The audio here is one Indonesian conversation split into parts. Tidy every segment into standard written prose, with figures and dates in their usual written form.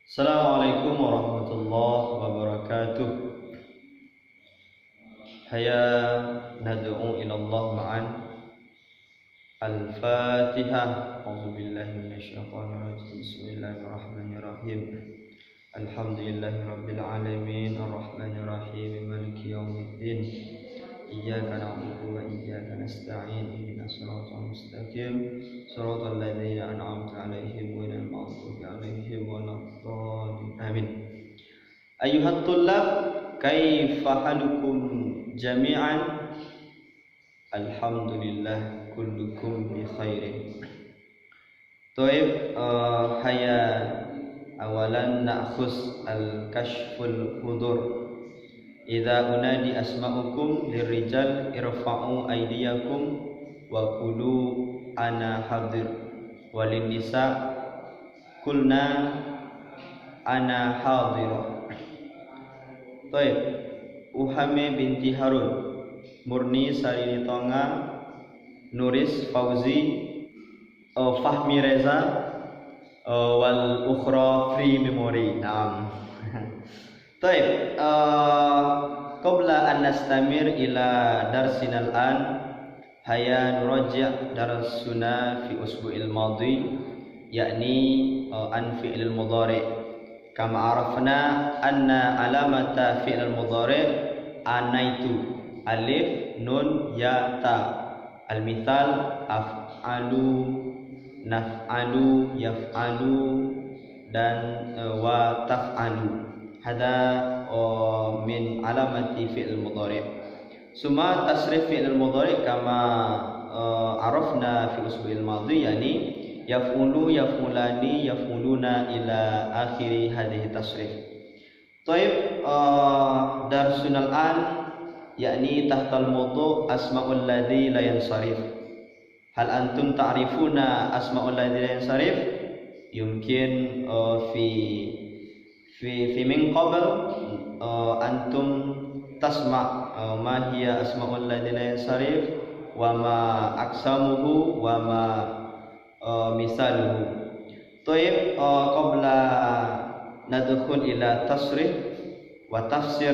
Assalamualaikum warahmatullahi wabarakatuh. Haya nad'u ila Allah ma'an. Al-Fatihah. A'udzubillahi minasyaitonir rajim. Bismillahirrahmanirrahim. Alhamdulillahirabbil alamin, arrahmanir rahim, maliki yaumiddin. Iyyaka na'budu wa iyyaka nasta'in. Ihdinas siratal mustaqim. Shiratal ladzina an'amta 'alaihim ghairil maghdubi 'alaihim waladdallin. Amin. Ayuhat tullab, kaifa halukum jami'an? Alhamdulillah kullukum bi khairin. Taib, haya awalan na'khus al-kashful hudur. Idza unadi asma'ukum lirrijal irfa'u aydiyakum wa qulu ana hadir, walin nisa kulna ana hadirah. Taib, Uhame binti Harun, Murni Salini Tonga, Nuris Fauzi, Fahmi Reza, wal ukhra free memory. Naam. Taib, qabla an nastamir ila darsina al-an, haya nuraji' darsuna fi usbu'il madhi, yakni an fi'il mudhari'. Kama arafna anna alamata fi'il mudhari' anaitu, alif nun ya ta. Al-mithal af'alu, naf'alu, yaf'alu, dan wa taf'alu. Hada min alamati fi'il mudhari'. Summa tasrif fi'il mudhari' kama arafna fi usbu'il madhi, yani yaf'ulu, yaf'ulani, yaf'uluna ila akhiri hadhihi tasrif. Taib, darsunal an yakni tahtal mawdu' asma'ul ladzi la yansarif. Hal antum ta'rifuna asma'ul ladzi la yansarif? Yumkin fi min qabl antum tasma' ma hiya asma'ul ladzi la yansarif wa ma aqsamuhu wa ma misaluhu. Taib, qabla nadkhul ila tasrif wa tafsir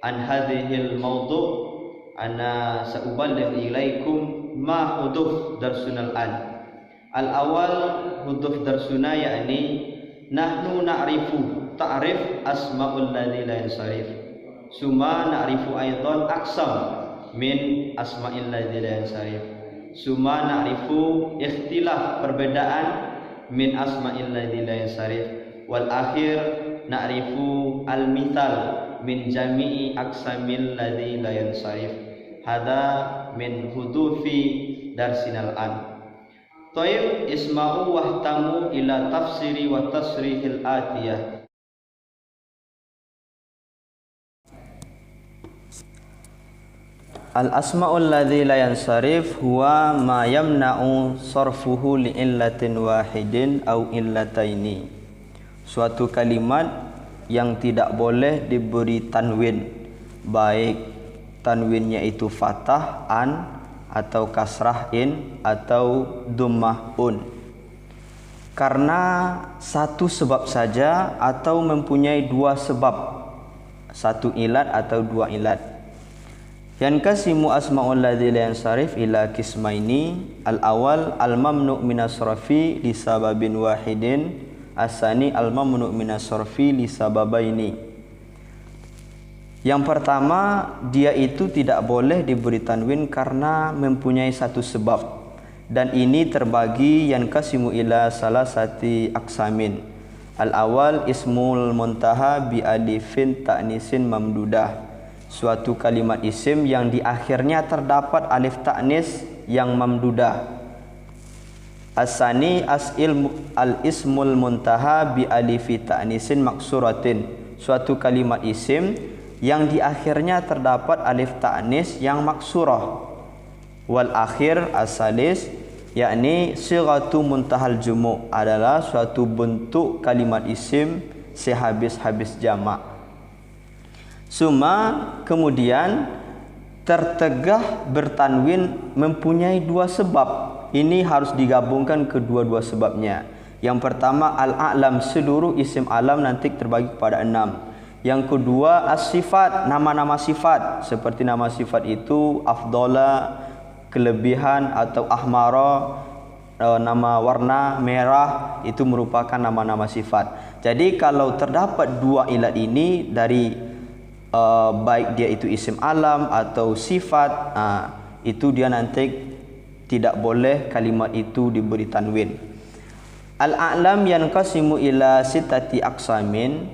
an hadhil mawdu', ana sa'uballigh ilaikum ma huduf darsunal an. Al-awwal huduf darsuna yakni nahnu na'rifu ta'rif asma'ul ladzi la yansarif. Summa na'rifu aidan aqsam min asma'il ladzi la yansarif. Summa na'rifu ikhtilaf, perbedaan, min asma'il ladzi la yansarif. Wal akhir na'rifu al-mithal min jami'i aqsamil ladzi la yansarif. Hada min hudufi darsinal an. Taib, isma'u wahtamu ila tafsiri wa tasrihil atiyah. Al-asma'ul ladzi la yansarif huwa ma yamna'u sarfuhu li illatin wahidin au illataini. Suatu kalimat yang tidak boleh diberi tanwin, baik tanwinnya itu fathah an atau kasrah in atau dhammah un, karena satu sebab saja atau mempunyai dua sebab, satu ilat atau dua ilat. Yankasimu asma'ul ladzi la yansarif ila qismaini. Al-awwal al-mamnu' minas sarfi li sababin wahidin, as-tsani al-mamnu' minas sarfi li sababaini. Yang pertama, dia itu tidak boleh diberi tanwin karena mempunyai satu sebab, dan ini terbagi yankasimu ila salasati aqsamin. Al-awwal ismul muntaha bi alifin ta'nisin mamdudah, suatu kalimat isim yang di akhirnya terdapat alif ta'nis yang mamdudah. As-tsani al-ismul muntaha bi alifi ta'nisin maksuratin, suatu kalimat isim yang di akhirnya terdapat alif ta'nis yang maksurah. Wal akhir as-salis yakni sighatu muntahal jumu', adalah suatu bentuk kalimat isim sehabis-habis jamak. Suma, kemudian tertegah bertanwin mempunyai dua sebab. Ini harus digabungkan kedua-dua sebabnya, Yang pertama al-a'lam, seluruh isim alam nanti terbagi kepada 6. Yang kedua as-sifat, nama-nama sifat. Seperti nama sifat itu afdala, kelebihan, atau ahmara, nama warna merah, itu merupakan nama-nama sifat. Jadi kalau terdapat dua ilat ini dari baik dia itu isim alam atau sifat, itu dia nanti tidak boleh kalimat itu diberi tanwin. Al-a'lam yanqasimu ila sittati aqsamin.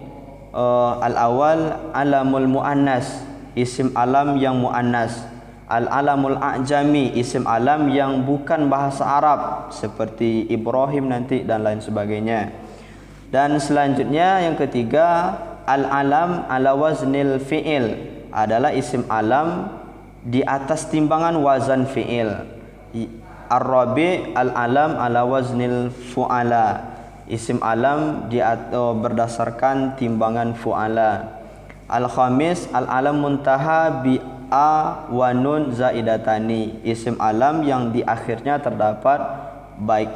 Al-awal alamul muannas, isim alam yang muannas. Al-alamul a'jami, isim alam yang bukan bahasa Arab seperti Ibrahim nanti dan lain sebagainya. Dan selanjutnya yang ketiga al-alam ala waznil fi'il, adalah isim alam di atas timbangan wazan fi'il. Ar-rabi al-alam ala waznil fu'ala, isim alam berdasarkan timbangan fu'ala. Al-khamis al-alam muntaha bi a wa nun zaidatani, isim alam yang di akhirnya terdapat baik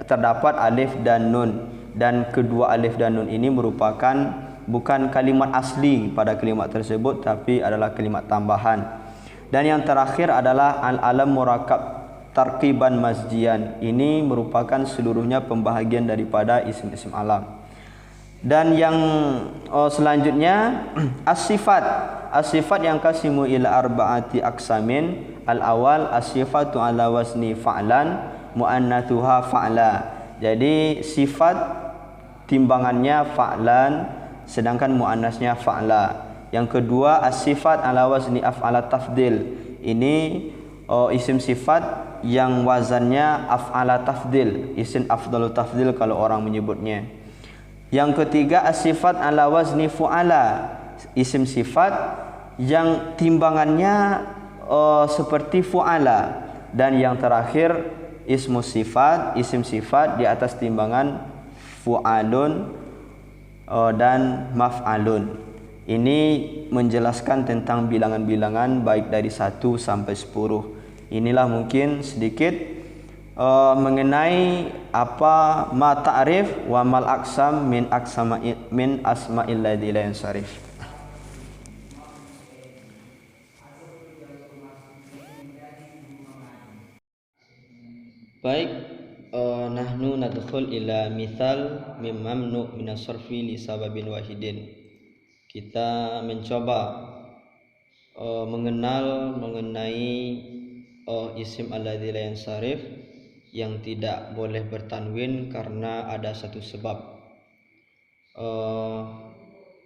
terdapat alif dan nun, dan kedua alif dan nun ini merupakan bukan kalimat asli pada kalimat tersebut tapi adalah kalimat tambahan. Dan yang terakhir adalah al-alam murakkab tarkiban masjian, ini merupakan seluruhnya pembahagian daripada isim-isim alam. Dan yang selanjutnya as-sifat. As-sifat yang kasimu ila arba'ati aqsamin. Al-awal as-sifatu ala wazni fa'lan, muannatsuha fa'la. Jadi sifat timbangannya fa'lan, sedangkan muannasnya fa'la. Yang kedua as-sifat ala wazni af'ala tafdil. Ini isim sifat yang wazannya af'ala tafdil, isim afdalu tafdil kalau orang menyebutnya. Yang ketiga as-sifat ala wazni fu'ala, isim sifat yang timbangannya seperti fu'ala. Dan yang terakhir ismu sifat, isim sifat di atas timbangan fu'alun dan maf'alun. Ini menjelaskan tentang bilangan-bilangan baik dari 1 sampai 10. Inilah mungkin sedikit mengenai apa ma ta'rif wa mal aqsam min asma'il ladzi la yansarif. Baik, nahnu nadkhul ila mithal mim mamnu min as-sarfi li sababin wahidin. Kita mencoba mengenal mengenai isim alladzi la yansarif yang tidak boleh bertanwin karena ada satu sebab,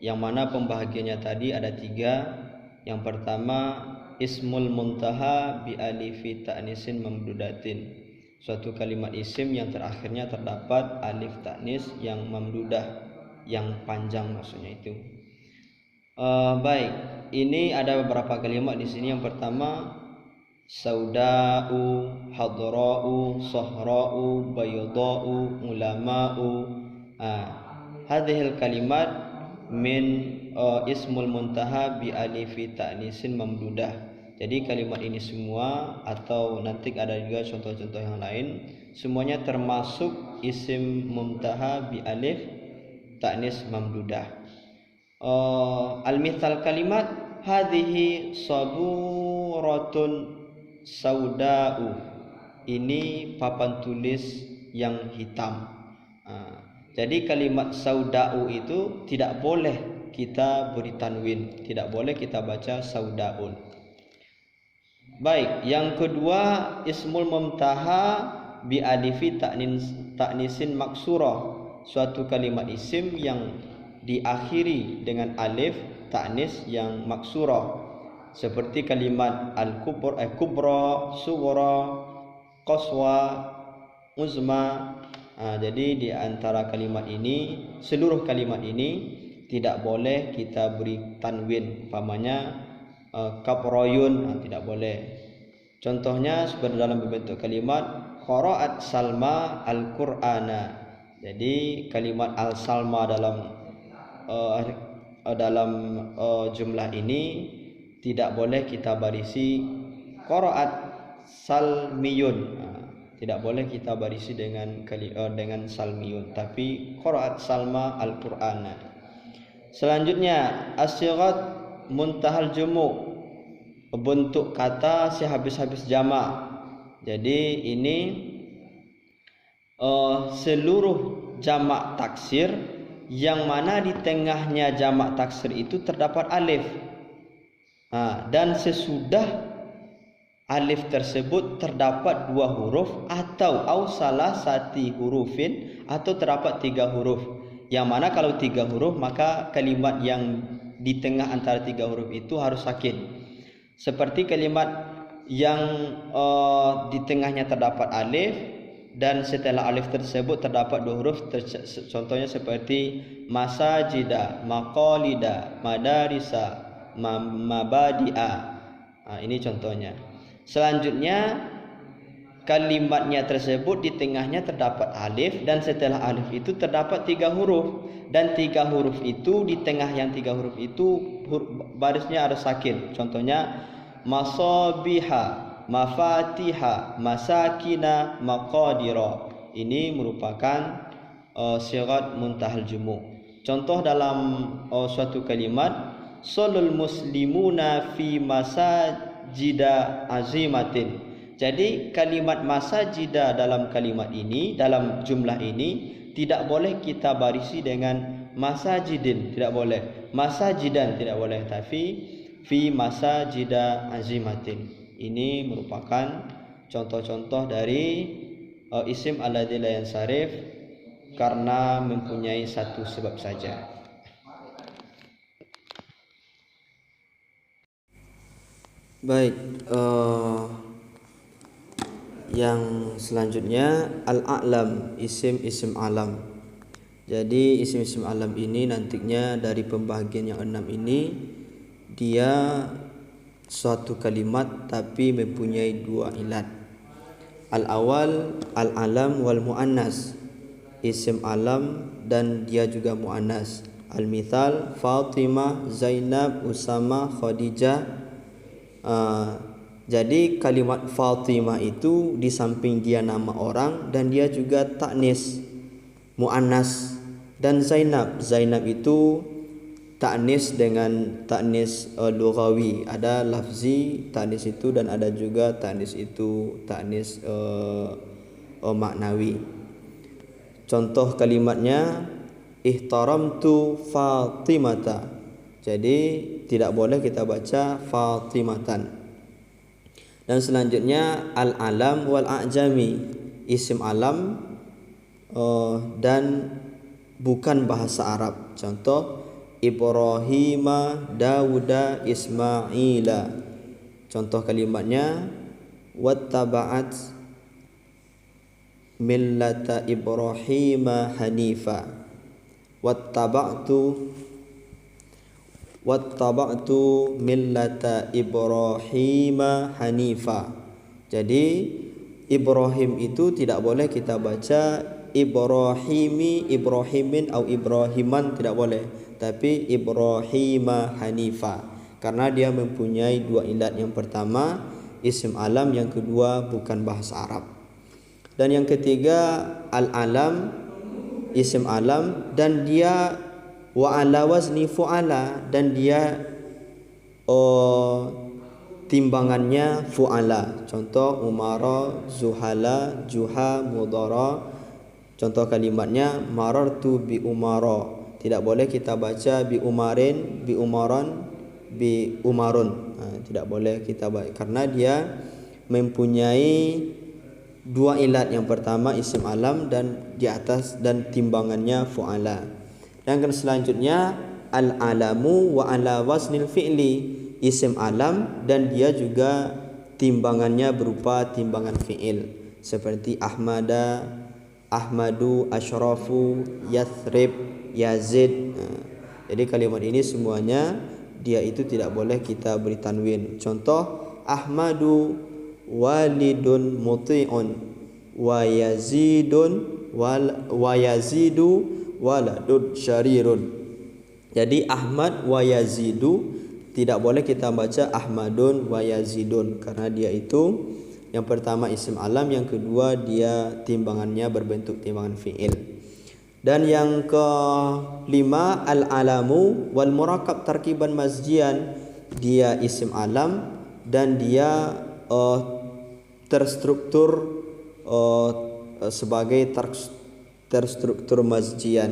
yang mana pembahagiannya tadi ada 3. Yang pertama ismul muntaha bi alifi ta'nisin mamdudatin, suatu kalimat isim yang terakhirnya terdapat alif ta'nis yang mamdudah, yang panjang maksudnya itu. Baik, ini ada beberapa kalimat di sini. Yang pertama sauda'u, hadra'u, sahra'u, bayda'u, ulama'u. Hadhil kalimat min ismul muntaha bi alifi ta'nisin mamdudah. Jadi kalimat ini semua, atau nanti ada juga contoh-contoh yang lain, semuanya termasuk isim muntaha bi alif ta'nis mamdudah. Al-mithal kalimat hadhihi saburatun sauda'u, ini papan tulis yang hitam. Jadi kalimat sauda'u itu tidak boleh kita beri tanwin, tidak boleh kita baca sauda'un. Baik, yang kedua ismul muntaha bi alifi ta'nisin maksurah, suatu kalimat isim yang diakhiri dengan alif ta'nis yang maksurah, seperti kalimat kubra, sughra, qaswa, uzma. Jadi di antara kalimat ini, seluruh kalimat ini tidak boleh kita beri tanwin. Umpamanya kaproyun, tidak boleh. Contohnya seperti dalam bentuk kalimat qara'at Salma al-Qur'ana. Jadi kalimat al-Salma dalam jumlah ini tidak boleh kita barisi qara'at salmiyun. Tidak boleh kita barisi dengan salmiyun, tapi qiraat salma al-Qur'ana. Selanjutnya as-sighat muntahal jumu', bentuk kata sehabis-habis jamak. Jadi ini seluruh jamak taksir yang mana di tengahnya jamak taksir itu terdapat alif. Dan sesudah alif tersebut terdapat 2 huruf atau salah satu hurufin, atau terdapat 3 huruf. Yang mana kalau 3 huruf maka kalimat yang di tengah antara 3 huruf itu harus sakin. Seperti kalimat yang di tengahnya terdapat alif dan setelah alif tersebut terdapat 2 huruf, contohnya seperti masajida, maqalida, madarisa, mabadi'a. Ini contohnya. Selanjutnya kalimatnya tersebut di tengahnya terdapat alif dan setelah alif itu terdapat 3 huruf, dan 3 huruf itu di tengah yang 3 huruf itu barisnya harus sakin. Contohnya masabiha, mafatiha, masakina, maqadira. Ini merupakan sighat muntahal jumu'. Contoh dalam suatu kalimat, salul muslimuna fi masajida azimatin. Jadi kalimat masajida dalam kalimat ini, dalam jumlah ini tidak boleh kita barisi dengan masajidin, tidak boleh. Masajidan tidak boleh, tapi fi masajida azimatin. Ini merupakan contoh-contoh dari isim alladzi la yansarif karena mempunyai satu sebab saja. Baik, yang selanjutnya al-a'lam, isim alam. Jadi isim alam ini nantinya dari pembahagian yang 6 ini dia suatu kalimat tapi mempunyai 2 ilat. Al-awal al-alam wal muannas, isim alam dan dia juga muannas. Al-mithal Fatimah, Zainab, Usama, Khadijah. Jadi kalimat Fatimah itu di samping dia nama orang dan dia juga taknis muannas, dan Zainab itu taknis dengan taknis lughawi, ada lafzi taknis itu dan ada juga taknis itu taknis maknawi. Contoh kalimatnya ihtaramtu Fatimata. Jadi tidak boleh kita baca Fatimatan. Dan selanjutnya al-alam wal a'jami, isim alam dan bukan bahasa Arab. Contoh Ibrahima, Dauda, Ismaila. Contoh kalimatnya wattaba'at millata Ibrahima hanifa. Wattaba'tu millata Ibrahima hanifa. Jadi Ibrahim itu tidak boleh kita baca Ibrahimin atau Ibrahiman, tidak boleh, tapi Ibrahima hanifa karena dia mempunyai 2 ilat. Yang pertama isim alam, yang kedua bukan bahasa Arab. Dan yang ketiga al-alam, isim alam dan dia wa ala wazni fu'ala, dan dia timbangannya fu'ala. Contoh umara, zuhala, juha, mudara. Contoh kalimatnya marartu bi umara. Tidak boleh kita baca bi umarin, bi umaran, bi umarun. Tidak boleh kita baca karena dia mempunyai 2 ilat. Yang pertama isim alam dan di atas dan timbangannya fu'ala. Dan selanjutnya al-alamu wa ala waznil fi'li, isim alam dan dia juga timbangannya berupa timbangan fi'il seperti ahmada, ahmadu, asyrafu, yathrib, yazid. Jadi kalimat ini semuanya dia itu tidak boleh kita beri tanwin. Contoh ahmadu walidun muti'un wa yazidu waladun syarirun. Jadi Ahmad wa yazidu tidak boleh kita baca Ahmadun wa yazidun karena dia itu Yang pertama isim alam, yang kedua dia timbangannya berbentuk timbangan fi'il. Dan yang kelima al-alamu wal murakkab tarkiban mazjian, dia isim alam dan dia terstruktur sebagai terstruktur mazjian.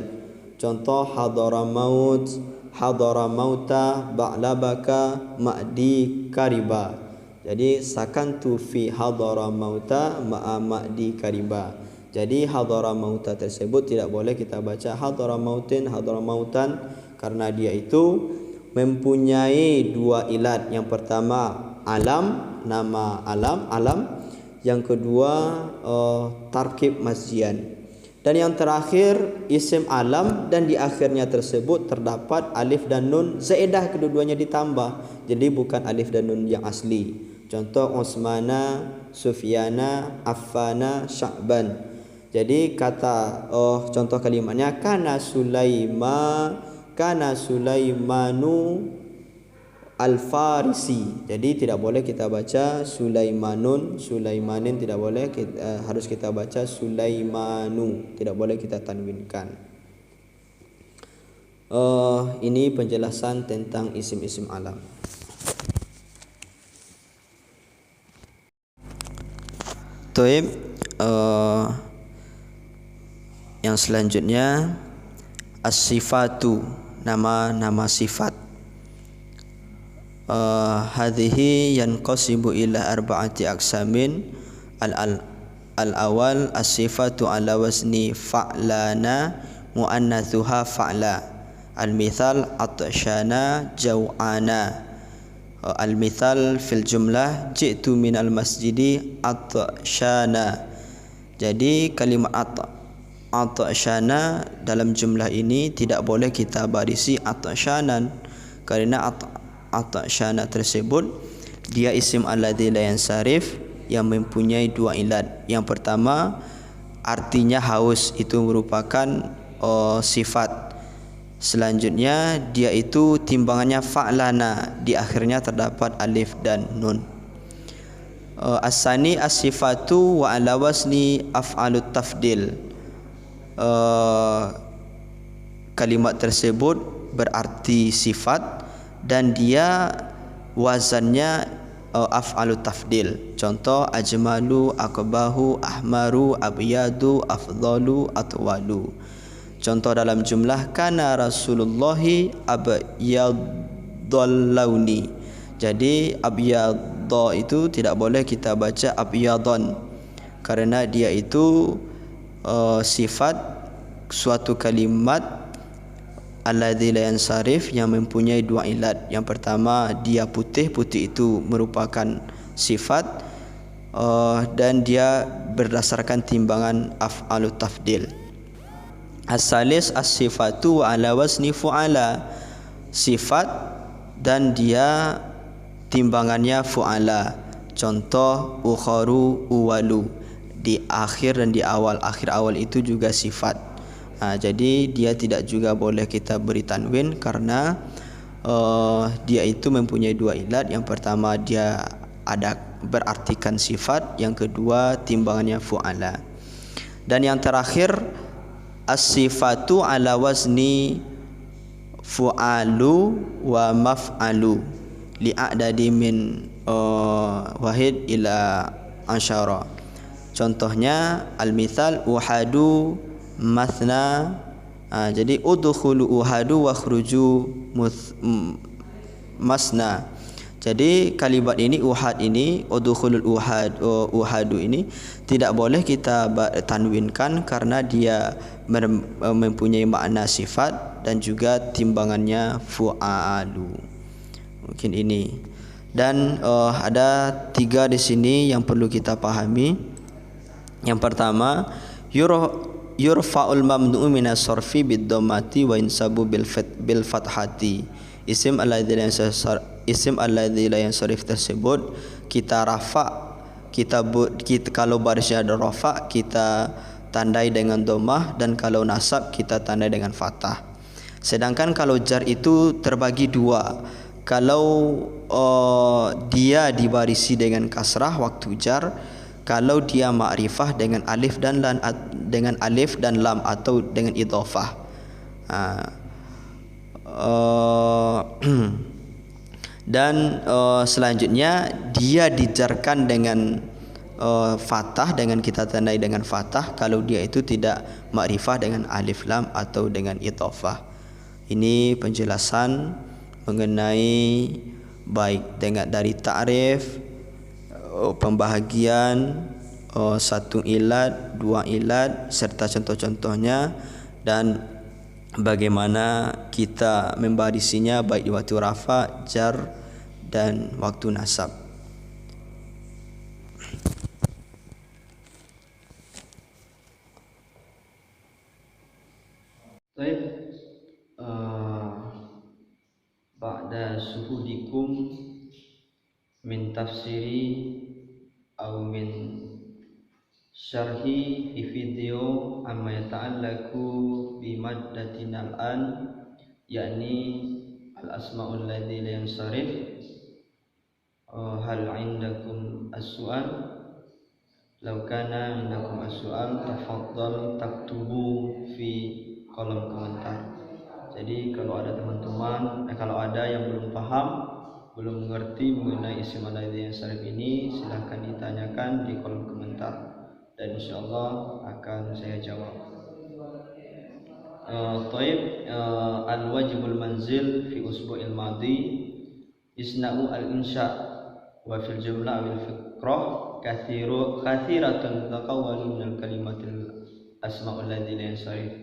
Contoh hadara maut, hadara mauta, ba'labaka, ma'di kariba. Jadi sakantu fi hadara mauta ma'a ma'di kariba. Jadi hadara mauta tersebut tidak boleh kita baca hadara mautin, hadara mautan, karena dia itu mempunyai dua ilat. Yang pertama alam, nama alam. Yang kedua tarkib mazjian. Dan yang terakhir isim alam dan di akhirnya tersebut terdapat alif dan nun zaidah, kedua-duanya ditambah. Jadi bukan alif dan nun yang asli. Contoh Utsmana, Sufyana, Affana, Sya'ban. Jadi kata contoh kalimatnya kana Sulaimanu al-Farisi. Jadi tidak boleh kita baca Sulaimanin tidak boleh, harus kita baca Sulaimanu, tidak boleh kita tanwinkan. Ini penjelasan tentang isim-isim alam. Toib, yang selanjutnya as-sifatu, nama-nama sifat. Hadhihi yanqasibu ila arba'ati aqsamin. Al-awwal as-sifatu ala wazni fa'lana muannatsuha fa'la. Al-mithal atshana jaw'ana. Al-mithal fil jumlah ji'tu minal masjidi atshana. Jadi kalimat atshana dalam jumlah ini tidak boleh kita barisi atshanan, karena atshana tersebut dia isim alladzi la yansarif yang mempunyai dua ilat. Yang pertama artinya haus, itu merupakan sifat. Selanjutnya dia itu timbangannya fa'lana, di akhirnya terdapat alif dan nun. As-sani as-sifatu wa ala wasni af'alut tafdil. Kalimat tersebut berarti sifat dan dia wazannya af'alut tafdil. Contoh ajmalu, akbahu, ahmaru, abyadu, afdalu, atwalu. Contoh dalam jumlah kana Rasulullahi abyadul launi. Jadi abyadha itu tidak boleh kita baca abyadon, karena dia itu sifat suatu kalimat alladzi la yansarif yang mempunyai dua ilat. Yang pertama dia putih itu merupakan sifat dan dia berdasarkan timbangan af'alut tafdil. As-salis as-sifatu ala wazni fu'ala, sifat dan dia timbangannya fu'ala. Contoh ukharu uwalu, di akhir dan di awal. Akhir awal itu juga sifat. Jadi dia tidak juga boleh kita beri tanwin karena dia itu mempunyai dua ilat. Yang pertama dia ada berartikan sifat, yang kedua timbangannya fu'ala. Dan yang terakhir as-sifatu ala wazni fu'alu wa maf'alu li'adadi min wahid ila asyara. Contohnya al-mithal uhadu mathna. Jadi udkhulu uhadu wa khruju masna. Jadi kalimat ini uhad ini, udkhulul uhadu ini tidak boleh kita tanwinkan karena dia mempunyai makna sifat dan juga timbangannya fu'alu. Mungkin ini. Dan ada tiga di sini yang perlu kita pahami. Yang pertama, yurfa'ul mamnu'u minas sarfi bid dhammati wa insabu bil fathati. Isim alladzi la yansarif tersebut kita rafa, kita kalau barisnya ada rafa kita tandai dengan dhammah, dan kalau nasab kita tandai dengan fathah. Sedangkan kalau jar itu terbagi dua. Kalau dia dibarisi dengan kasrah waktu jar, kalau dia ma'rifah dengan alif dan lam atau dengan idhofah. Dan selanjutnya dia dijarkan dengan fathah, dengan kita tandai dengan fathah kalau dia itu tidak ma'rifah dengan alif lam atau dengan idhofah. Ini penjelasan mengenai baik dengan dari ta'rif, pembahagian, satu ilat, dua ilat serta contoh-contohnya, dan bagaimana kita membarisinya baik di waktu rafa, jar dan waktu nasab. Baik, ba'da suhudikum min tafsiri atau min syarhi fi video amma yata'allaku bi maddatina al-an, yakni al-asma'ul ladzi la yansarif. Hal indakum as-su'al? Law kana indakum as-su'al tafaddal taktubu fi kolom komentar. Jadi kalau ada teman-teman, kalau ada yang belum paham, belum mengerti mengenai isim al-ladzi yansarif ini, silahkan ditanyakan di kolom komentar dan insyaallah akan saya jawab. Al-wajibul manzil fi usbu'il madi isna'u al-insya wa fil jumlah wal fiqrah kathiratun taqawwalu min al-kalimatil asma'ul ladzi la yansarif.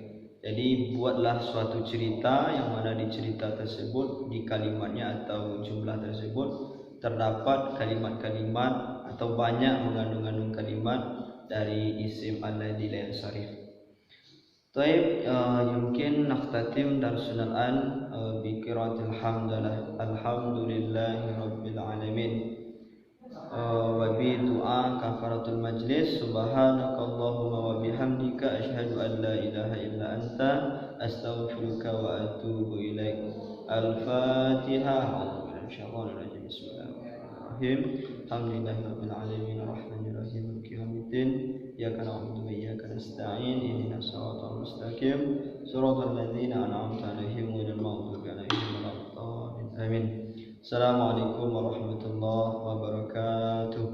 Jadi buatlah suatu cerita yang mana di cerita tersebut, di kalimatnya atau jumlah tersebut terdapat kalimat-kalimat atau banyak mengandung kalimat dari isim alladzi la yansarif. Taib, yumkin naqtatim darsun al-an bi qiraatil hamdalah alhamdulillahi rabbil alamin wa bi du'a kafaratul majlis subhanakallahumma wa bihamdika asyhadu an la ilaha illa anta astaghfiruka wa atubu ilaik. Al-Fatihah. Bismillahirrahmanirrahim. Alhamdulillahi rabbil alamin arrahmanir rahim maliki yaumiddin iyyaka na'budu wa iyyaka nasta'in ihdinas siratal mustaqim siratal ladzina an'amta 'alaihim ghairil maghdubi 'alaihim waladdallin. Amin. Assalamualaikum warahmatullahi wabarakatuh.